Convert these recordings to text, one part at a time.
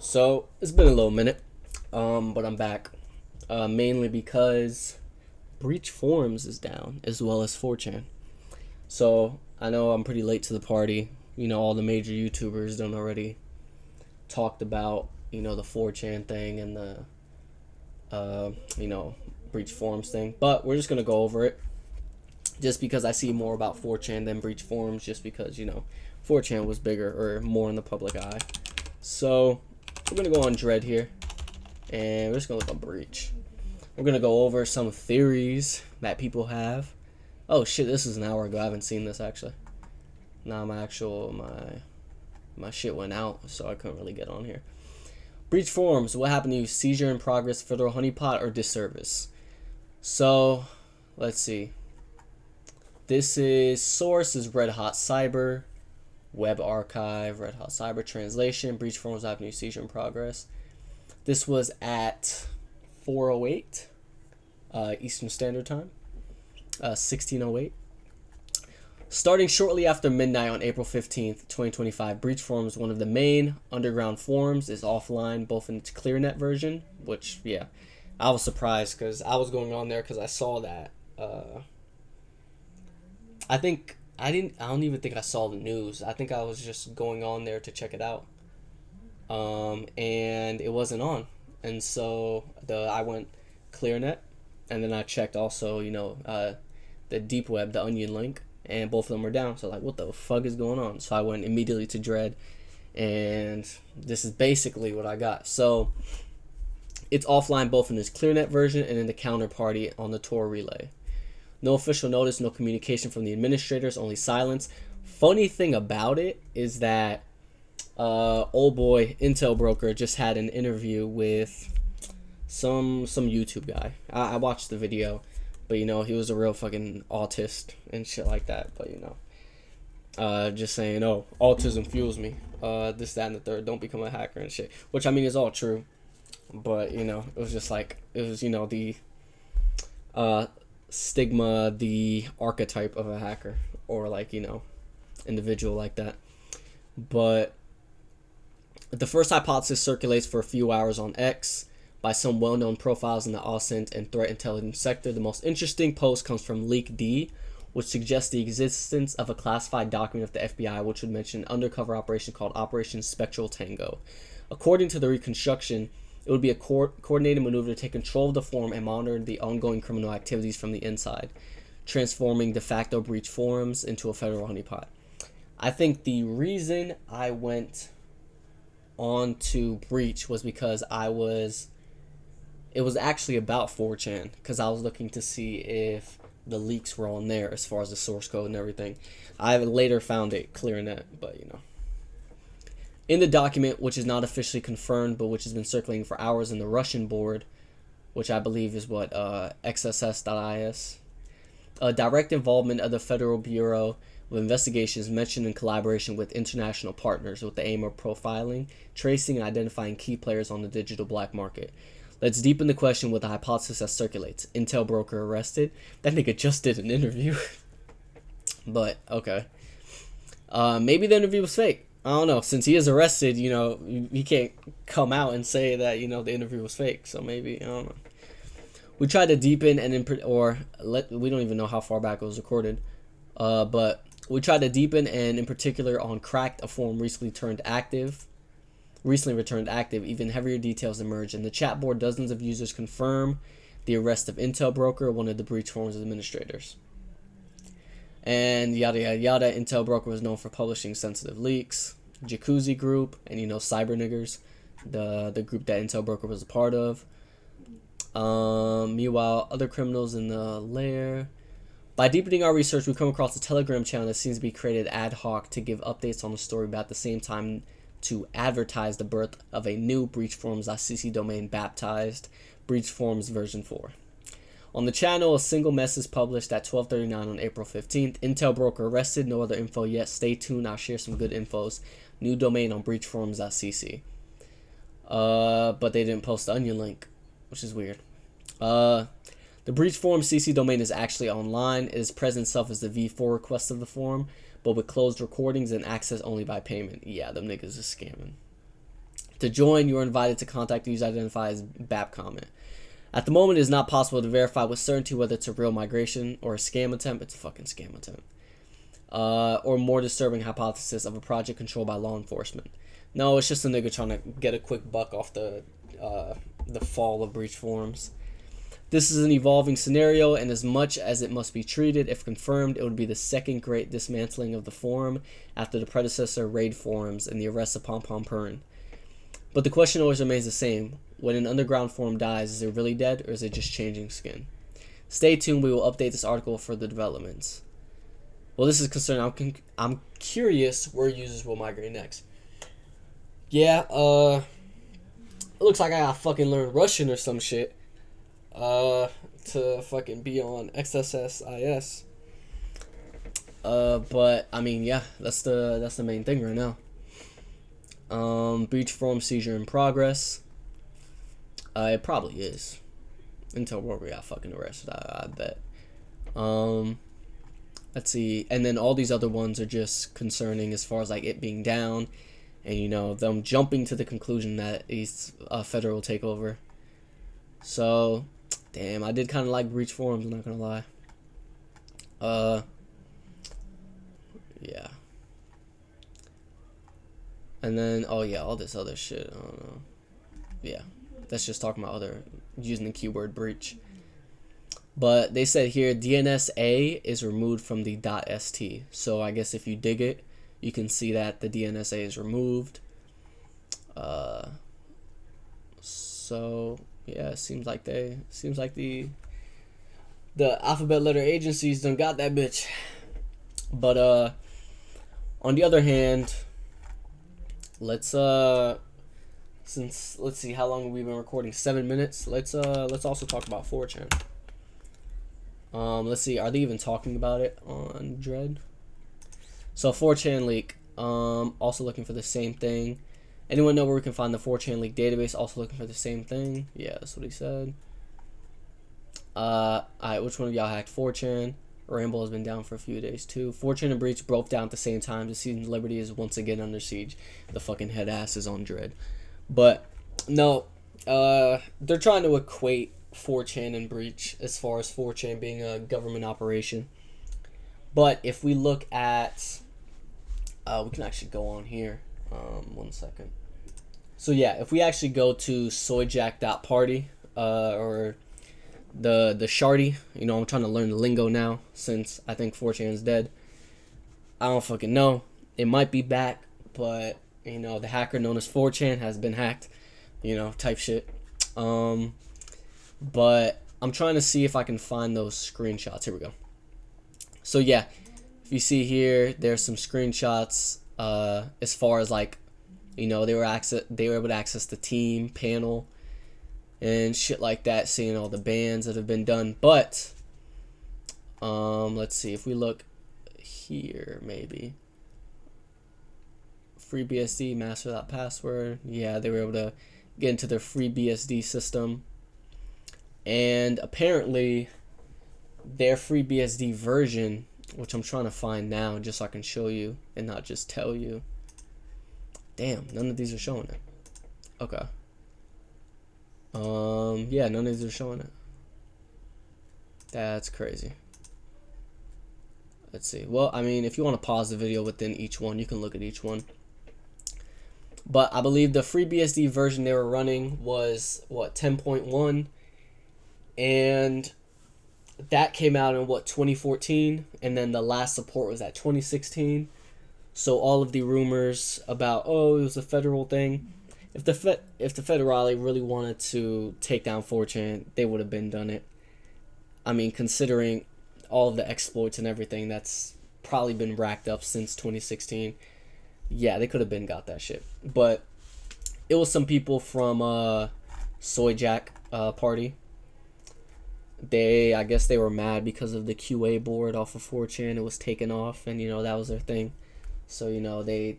So it's been a little minute, but I'm back, mainly because Breach Forums is down as well as 4chan. So I know I'm pretty late to the party. All the major YouTubers done already talked about the 4chan thing and the uh, you know Breach Forums thing, but we're just gonna go over it just because I see more about 4chan than Breach Forums, just because 4chan was bigger or more in the public eye. So we're gonna go on Dread here, and we're just gonna look on Breach. We're gonna go over some theories that people have. Oh shit, this is an hour ago. I haven't seen this actually. Nah, my shit went out, so I couldn't really get on here. Breach Forums. What happened to you? Seizure in progress, federal honeypot, or disservice? So, let's see. This is source is Red Hot Cyber, Web Archive, Red Hot Cyber translation. Breach Forums happened to you? Seizure in progress. This was at 4:08 Eastern Standard Time, 16:08. Starting shortly after midnight on April 15th, 2025, Breach Forums, one of the main underground forums, is offline, both in its ClearNet version, which, yeah, I was surprised because I was going on there because I saw that. I don't even think I saw the news. I think I was just going on there to check it out. And it wasn't on. And so I went ClearNet, and then I checked also, the deep web, the Onion link, and both of them were down. So like, what the fuck is going on? So I went immediately to Dread, and this is basically what I got. So it's offline both in this ClearNet version and in the counterparty on the Tor relay. No official notice, no communication from the administrators, only silence. Funny thing about it is that old boy Intel Broker just had an interview with some YouTube guy. I watched the video, but he was a real fucking autist and shit like that. But just saying, oh, autism fuels me. This, that, and the third. Don't become a hacker and shit. Which I mean is all true, but it was just like it was the stigma, the archetype of a hacker, or like individual like that. But the first hypothesis circulates for a few hours on X by some well-known profiles in the OSINT and threat intelligence sector. The most interesting post comes from Leak D, which suggests the existence of a classified document of the FBI, which would mention an undercover operation called Operation Spectral Tango. According to the reconstruction, it would be a coordinated maneuver to take control of the forum and monitor the ongoing criminal activities from the inside, transforming de facto Breach Forums into a federal honeypot. I think the reason I went on to Breach was because it was actually about 4chan, because I was looking to see if the leaks were on there as far as the source code and everything. I later found it ClearNet, but in the document, which is not officially confirmed, but which has been circulating for hours in the Russian board, which I believe is what XSS.is, direct involvement of the Federal Bureau of Investigation is mentioned in collaboration with international partners with the aim of profiling, tracing, and identifying key players on the digital black market. Let's deepen the question with the hypothesis that circulates. Intel Broker arrested. That nigga just did an interview. But, okay. Maybe the interview was fake. I don't know. Since he is arrested, he can't come out and say that, the interview was fake. So maybe, I don't know. We tried to deepen we don't even know how far back it was recorded. But we tried to deepen, and in particular on Cracked, a forum recently returned active. Even heavier details emerge. In the chat board, dozens of users confirm the arrest of Intel Broker, one of the Breach Forums administrators. And yada yada yada. Intel Broker was known for publishing sensitive leaks. Jacuzzi Group and Cyber Niggers, the group that Intel Broker was a part of. Meanwhile, other criminals in the lair. By deepening our research, we come across a Telegram channel that seems to be created ad hoc to give updates on the story, but at the same time to advertise the birth of a new BreachForums.cc domain baptized BreachForums version 4. On the channel, a single message published at 12:39 on April 15th. Intel Broker arrested. No other info yet. Stay tuned. I'll share some good infos. New domain on BreachForums.cc. But they didn't post the Onion link, which is weird. The Breach Forum CC domain is actually online. It is present itself as the v4 request of the forum, but with closed recordings and access only by payment. Yeah, them niggas is scamming. To join, you are invited to contact the user identified as Babcommon. At the moment, it is not possible to verify with certainty whether it's a real migration or a scam attempt. It's a fucking scam attempt. Or more disturbing hypothesis of a project controlled by law enforcement. No, it's just a nigga trying to get a quick buck off the fall of BreachForums. This is an evolving scenario, and as much as it must be treated, if confirmed, it would be the second great dismantling of the forum after the predecessor raid forums and the arrest of Pom Pom Purin. But the question always remains the same. When an underground forum dies, is it really dead, or is it just changing skin? Stay tuned, we will update this article for the developments. Well, this is concerning. I'm curious where users will migrate next. Yeah, it looks like I gotta fucking learn Russian or some shit. To fucking be on XSSIS. But I mean, yeah, that's the main thing right now. Breach forum seizure in progress. It probably is until where we got fucking arrested. I bet. Let's see, and then all these other ones are just concerning as far as like it being down, and you know them jumping to the conclusion that it's a federal takeover. So. Damn, I did kind of like BreachForums, I'm not gonna lie. Yeah. And then, oh yeah, all this other shit, I don't know. Yeah, that's just talking about using the keyword breach. But they said here, DNSA is removed from the .st. So I guess if you dig it, you can see that the DNSA is removed. So... yeah, it seems like the alphabet letter agencies done got that bitch. But on the other hand, let's see how long we've been recording. 7 minutes. Let's also talk about 4chan. Let's see, are they even talking about it on Dread? So 4chan leak. Also looking for the same thing. Anyone know where we can find the 4chan leak database? Also looking for the same thing. Yeah, that's what he said. Alright, which one of y'all hacked 4chan? Ramble has been down for a few days too. 4chan and Breach broke down at the same time. The Season Liberty is once again under siege. The fucking head ass is on Dread. But no, they're trying to equate 4chan and Breach as far as 4chan being a government operation. But if we look at, we can actually go on here. 1 second. So yeah, if we actually go to soyjack.party, or the shardy, you know, I'm trying to learn the lingo now since I think 4chan is dead. I don't fucking know. It might be back, but you know, the hacker known as 4chan has been hacked, you know, type shit. But I'm trying to see if I can find those screenshots. Here we go. So yeah, if you see here, there's some screenshots as far as like, you know, they were able to access the team panel and shit like that, seeing all the bans that have been done. But let's see, if we look here, maybe FreeBSD master that password. Yeah, they were able to get into their FreeBSD system, and apparently their FreeBSD version, which I'm trying to find now just so I can show you and not just tell you. Damn, none of these are showing it. Okay. Yeah, none of these are showing it. That's crazy. Let's see. Well, I mean, if you want to pause the video within each one, you can look at each one. But I believe the FreeBSD version they were running was, what, 10.1? And that came out in, what, 2014? And then the last support was at 2016. So all of the rumors about, oh, it was a federal thing. If the Federale really wanted to take down 4chan, they would have been done it. I mean, considering all of the exploits and everything that's probably been racked up since 2016, yeah, they could have been got that shit. But it was some people from Soyjack party. I guess they were mad because of the QA board off of 4chan. It was taken off, and you know that was their thing. So you know they.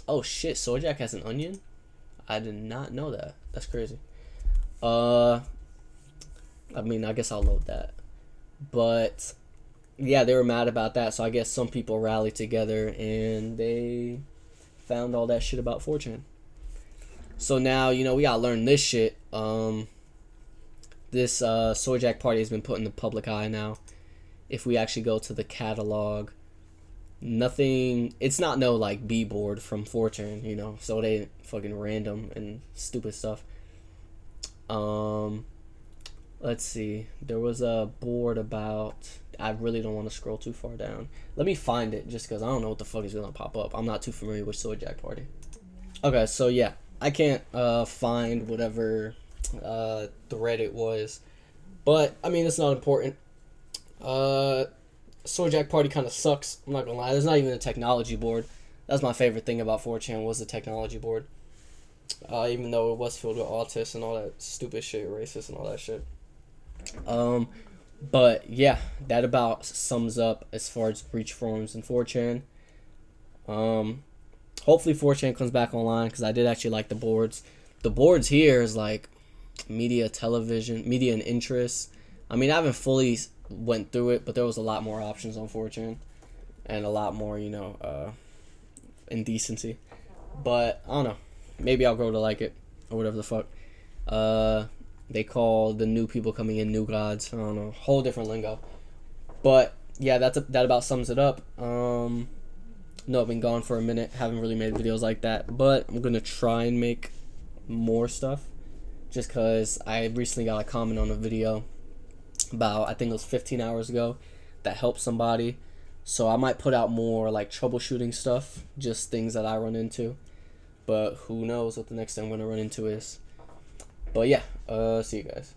Oh shit! Soyjack has an onion. I did not know that. That's crazy. I mean, I guess I'll load that. But yeah, they were mad about that. So I guess some people rallied together and they found all that shit about 4chan. So now, you know, we gotta learn this shit. This Swordjack party has been put in the public eye now. If we actually go to the catalog, nothing, it's not no like B board from 4chan, you know, so they fucking random and stupid stuff. Let's see, there was a board about, I really don't want to scroll too far down. Let me find it just because I don't know what the fuck is gonna pop up. I'm not too familiar with Swordjack party. Okay, so yeah, I can't find whatever thread it was, but I mean, it's not important. Swordjack party kind of sucks, I'm not gonna lie. There's not even a technology board. That's my favorite thing about 4chan, was the technology board. Even though it was filled with autists and all that stupid shit, racist and all that shit. But yeah, that about sums up as far as BreachForums and 4chan. Hopefully 4chan comes back online, because I did actually like the boards. The boards here is like media, television, media and interests. I mean, I haven't fully went through it, but there was a lot more options on 4chan, and a lot more, you know, indecency. But I don't know, maybe I'll grow to like it, or whatever the fuck. They call the new people coming in new gods. I don't know, whole different lingo. But yeah, that about sums it up. No, I've been gone for a minute, haven't really made videos like that, but I'm gonna try and make more stuff, just because I recently got a comment on a video about, I think it was 15 hours ago, that helped somebody. So I might put out more like troubleshooting stuff, just things that I run into, but who knows what the next thing I'm gonna run into is. But yeah, see you guys.